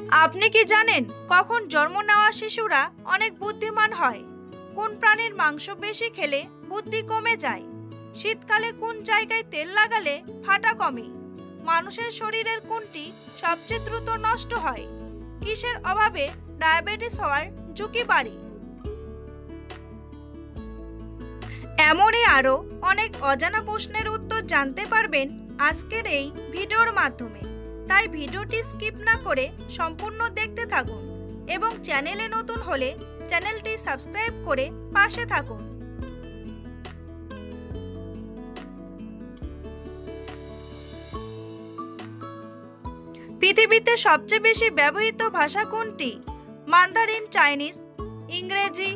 আপনি কি জানেন কখন জন্ম নেওয়া শিশুরা অনেক বুদ্ধিমান হয়? কোন প্রাণীর মাংস বেশি খেলে বুদ্ধি কমে যায়? শীতকালে কোন জায়গায় তেল লাগালে ফাটা কমে? মানুষের শরীরের কোনটি সবচেয়ে দ্রুত নষ্ট হয়? কিসের অভাবে ডায়াবেটিস হওয়ার ঝুঁকি বাড়ে? এমনই আরও অনেক অজানা প্রশ্নের উত্তর জানতে পারবেন আজকের এই ভিডিওর মাধ্যমে। তাই ভিডিওটি স্কিপ না করে সম্পূর্ণ দেখতে থাকুন এবং চ্যানেলে নতুন হলে চ্যানেলটি সাবস্ক্রাইব করে পাশে থাকুন। পৃথিবীতে সবচেয়ে বেশি ব্যবহৃত ভাষা কোনটি? মান্দারিন, চাইনিজ, ইংরেজি,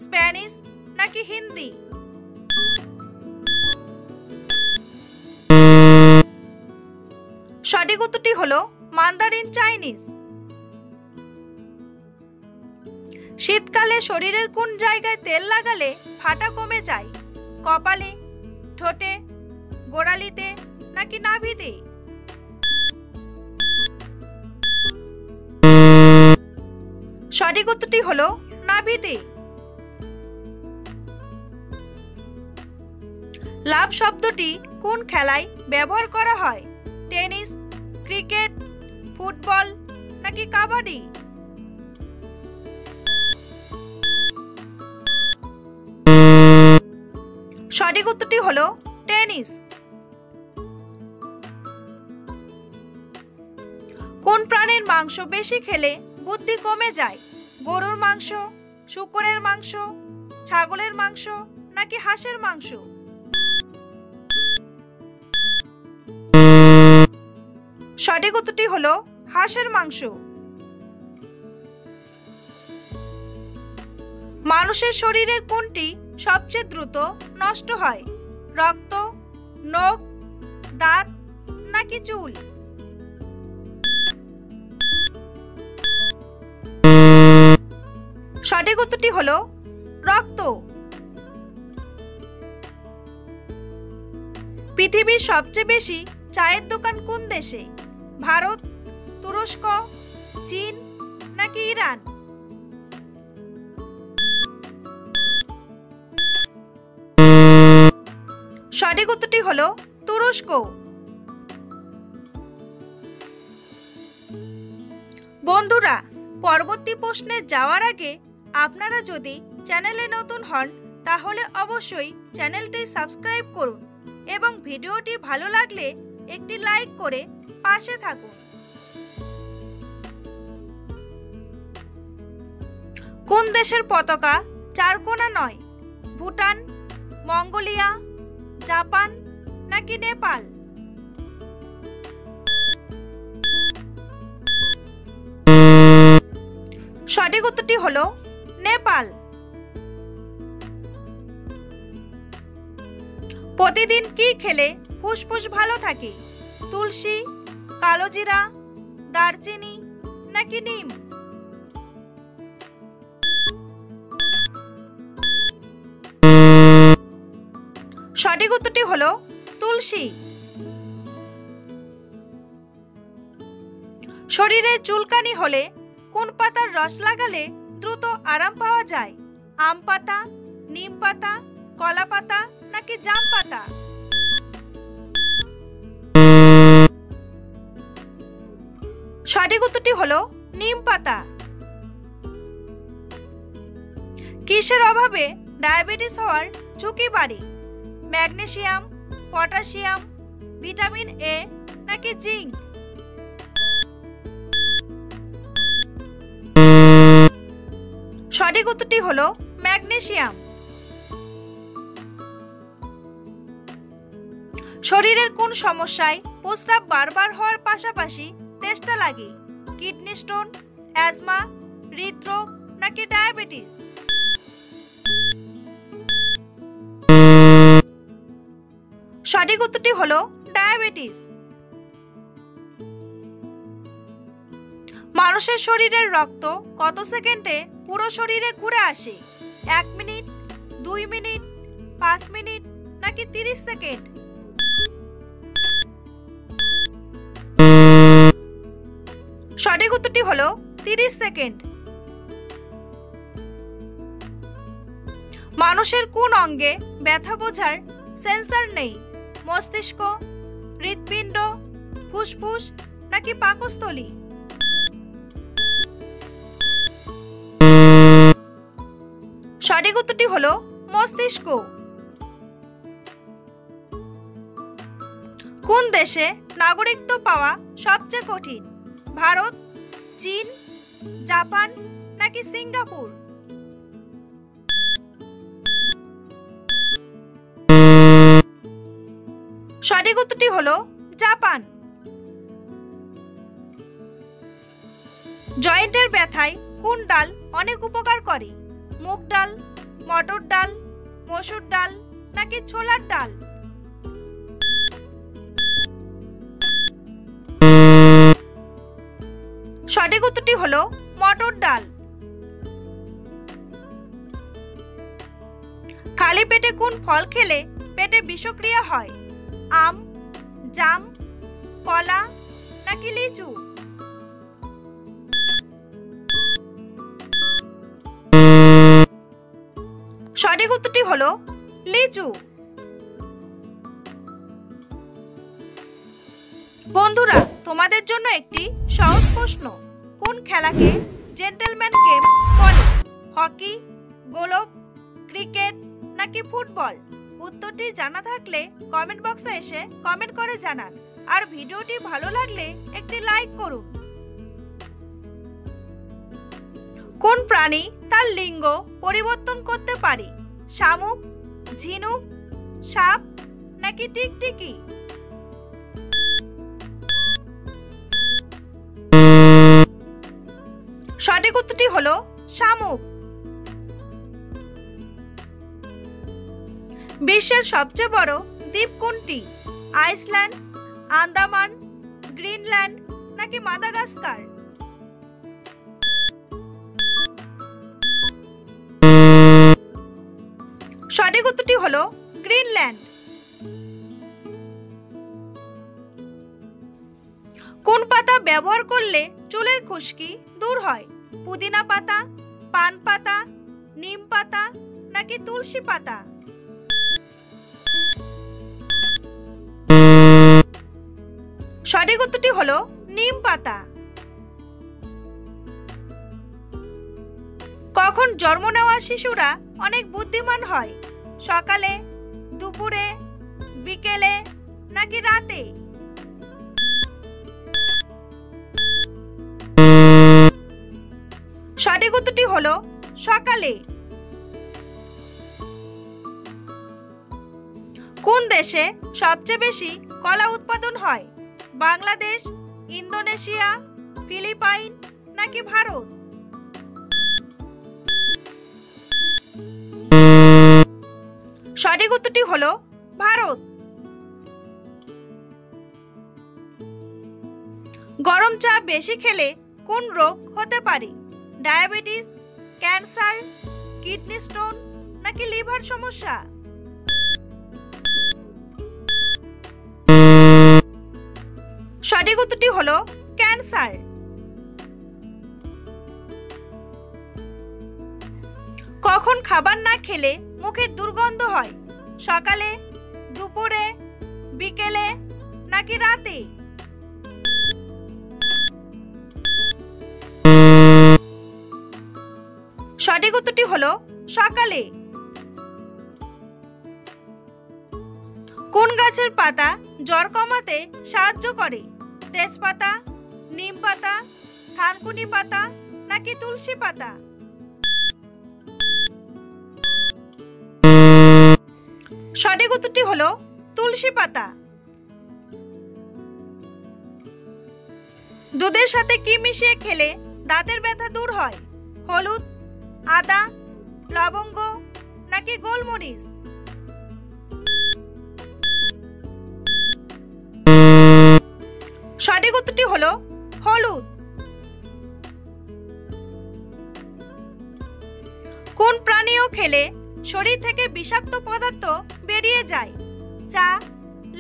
স্প্যানিশ নাকি হিন্দি? সঠিক উত্তরটি হলো মান্দারিন চাইনিজ। শীতকালে শরীরের কোন জায়গায় তেল লাগালে ফাটা কমে যায়? কপালে, ঠোঁটে, গোড়ালিতে নাকি নাভিতে? সঠিক উত্তরটি হলো নাভিতে। লাভ শব্দটি কোন খেলায় ব্যবহার করা হয়? টেনিস, ক্রিকেট, ফুটবল নাকি কাবাডি? সঠিক উত্তরটি হলো টেনিস। কোন প্রাণীর মাংস বেশি খেলে বুদ্ধি কমে যায়? গরুর মাংস, শূকরের মাংস, ছাগলের মাংস নাকি হাঁসের মাংস? সঠিক উত্তরটি হলো হাঁসের মাংস। মানুষের শরীরের কোনটি সবচেয়ে দ্রুত নষ্ট হয়? রক্ত, নখ, দাঁত নাকি চুল? সঠিক উত্তরটি হলো রক্ত। পৃথিবীর সবচেয়ে বেশি চায়ের দোকান কোন দেশে? ভারত, তুরস্ক, চীন নাকি ইরান? সঠিক উত্তরটি হলো তুরস্ক। বন্ধুরা, পরবর্তী প্রশ্নে যাওয়ার আগে আপনারা যদি চ্যানেলে নতুন হন তাহলে অবশ্যই চ্যানেলটি সাবস্ক্রাইব করুন এবং ভিডিওটি ভালো লাগলে একটি লাইক করে পাশে থাকুন। কোন দেশের পতাকা চারকোনা নয়? ভুটান, মঙ্গোলিয়া, জাপান নাকি নেপাল? সঠিক উত্তরটি হলো নেপাল। প্রতিদিন কি খেলে ফুসফুস ভালো থাকে? তুলসী, কালোজিরা, দারচিনি নাকি নিম? সঠিক উত্তরটি হলো তুলসী। শরীরে চুলকানি হলে কোন পাতার রস লাগালে দ্রুত আরাম পাওয়া যায়? আম পাতা, নিম পাতা, কলা পাতা নাকি জাম পাতা? সঠিক উত্তরটি হলো নিম পাতা। কিসের অভাবে ডায়াবেটিস হওয়ার ঝুঁকি বাড়ে? ম্যাগনেসিয়াম, পটাশিয়াম, ভিটামিন এ নাকি জিঙ্ক? সঠিক উত্তরটি হলো ম্যাগনেসিয়াম। শরীরের কোন সমস্যায় প্রস্রাব বারবার হওয়ার পাশাপাশি তেষ্টা লাগে? কিডনি স্টোন, অ্যাজমা, হৃদরোগ নাকি ডায়াবেটিস? সঠিক উত্তরটি হলো ডায়াবেটিস। মানুষের শরীরের রক্ত কত সেকেন্ডে পুরো শরীরে ঘুরে আসে? 1 মিনিট, 2 মিনিট, 5 মিনিট নাকি 30 সেকেন্ড? সঠিক উত্তরটি হলো 30 সেকেন্ড। মানুষের কোন অঙ্গে ব্যথা বোঝার সেন্সর নেই? মস্তিষ্ক, হৃৎপিণ্ড, ফুসফুস নাকি পাকস্থলী? সঠিক উত্তরটি হলো মস্তিষ্ক। কোন দেশে নাগরিকত্ব পাওয়া সবচেয়ে কঠিন? ভারত, চীন, জাপান নাকি সিঙ্গাপুর? সঠিক উত্তরটি হলো জাপান। জয়েন্টের ব্যথায় কোন ডাল অনেক উপকার করে? মুগ ডাল, মটর ডাল, মসুর ডাল নাকি ছোলার ডাল? সঠিক উত্তরটি হলো মটর ডাল। খালি পেটে কোন ফল খেলে পেটে বিষক্রিয়া হয়? আম, জাম, কলা নাকি লিচু? সঠিক উত্তরটি হলো লিচু। বন্ধুরা, তোমাদের জন্য একটি সহজ প্রশ্ন। কোন খেলাকে জেন্টলম্যান গেম বলে? হকি, গোলফ, ক্রিকেট নাকি ফুটবল? উত্তরটি জানা থাকলে কমেন্ট বক্সে এসে কমেন্ট করে জানান। আর ভিডিওটি ভালো লাগলে একটি লাইক করুন। কোন প্রাণী তার লিঙ্গ পরিবর্তন করতে পারে? শামুক, ঝিনুক, সাপ নাকি টিকটিকি? সঠিক উত্তরটি হলো শামুক। বিশ্বের সবচেয়ে বড় দ্বীপ কোনটি? আইসল্যান্ড, আন্দামান, গ্রিনল্যান্ড নাকি মাদাগাস্কার? সঠিক উত্তরটি হলো গ্রিনল্যান্ড। কোন পাতা ব্যবহার করলে চুলের খুশকি দূর হয়? পুদিনা পাতা, পান পাতা, নিম পাতা নাকি তুলসী পাতা? সঠিক উত্তরটি হলো নিম পাতা। কখন জন্ম নেওয়া শিশুরা অনেক বুদ্ধিমান হয়? সকালে, দুপুরে, বিকেলে নাকি রাতে? সঠিক উত্তরটি হলো সকালে। কোন দেশে সবচেয়ে বেশি কলা উৎপাদন হয়? বাংলাদেশ, ইন্দোনেশিয়া, ফিলিপাইন নাকি ভারত? সঠিক উত্তরটি হলো ভারত। গরম চা বেশি খেলে কোন রোগ হতে পারে? ডায়াবেটিস, ক্যান্সার, কিডনি স্টোন নাকি লিভার সমস্যা? সঠিক উত্তরটি হলো ক্যান্সার। কখন খাবার না খেলে মুখের দুর্গন্ধ হয়? সকালে, দুপুরে, বিকেলে নাকি রাতে? সঠিক উত্তরটি হলো সকালে। কোন গাছের পাতা জ্বর কমাতে সাহায্য করে? তেজপাতা, নিম পাতা, থানকুনি পাতা নাকি তুলসী পাতা? সঠিক উত্তরটি হলো তুলসী পাতা। দুধের সাথে কি মিশিয়ে খেলে দাঁতের ব্যথা দূর হয়? হলুদ, আদা, লবঙ্গ নাকি গোলমরিচ? সঠিক উত্তরটি হলো হলুদ। কোন প্রাণীও খেলে শরীর থেকে বিষাক্ত পদার্থ বেরিয়ে যায়? চা,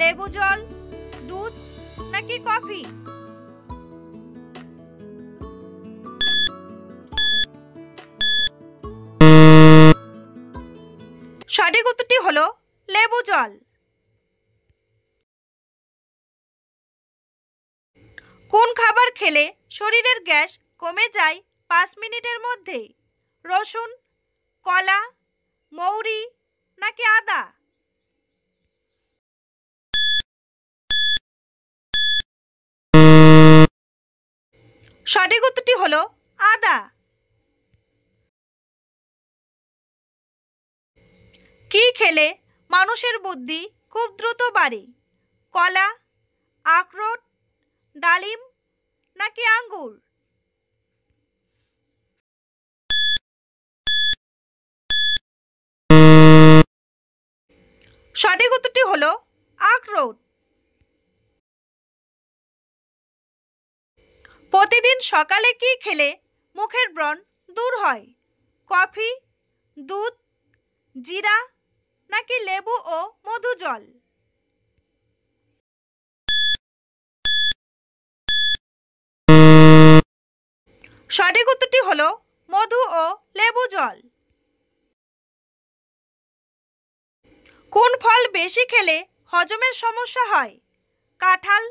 লেবু জল, দুধ নাকি কফি? সঠিক উত্তরটি হলো লেবু জল। কোন খাবার খেলে শরীরের গ্যাস কমে যায় 5 মিনিটের মধ্যে? রসুন, কলা, মৌরি নাকি আদা? সঠিক উত্তরটি হলো আদা। কি খেলে মানুষের বুদ্ধি খুব দ্রুত বাড়ে? কলা, আখরোট, ডালিম নাকি আঙ্গুর? সঠিক উত্তরটি হলো আখরোট। প্রতিদিন সকালে কি খেলে মুখের ব্রণ দূর হয়? কফি, দুধ, জিরা নাকি লেবু ও মধু জল? সঠিক উত্তরটি হলো মধু ও লেবু জল। কোন ফল বেশি খেলে হজমের সমস্যা হয়? কাঁঠাল,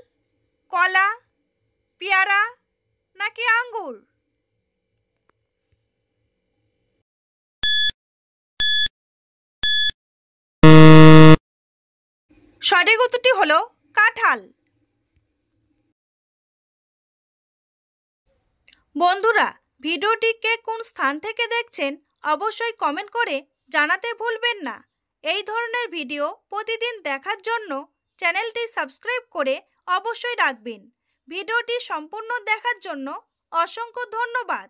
কলা, পেয়ারা নাকি আঙ্গুর? সঠিক উত্তরটি হলো কাঁঠাল। বন্ধুরা, ভিডিওটি কে কোন স্থান থেকে দেখছেন অবশ্যই কমেন্ট করে জানাতে ভুলবেন না। এই ধরনের ভিডিও প্রতিদিন দেখার জন্য চ্যানেলটি সাবস্ক্রাইব করে অবশ্যই রাখবেন। ভিডিওটি সম্পূর্ণ দেখার জন্য অসংখ্য ধন্যবাদ।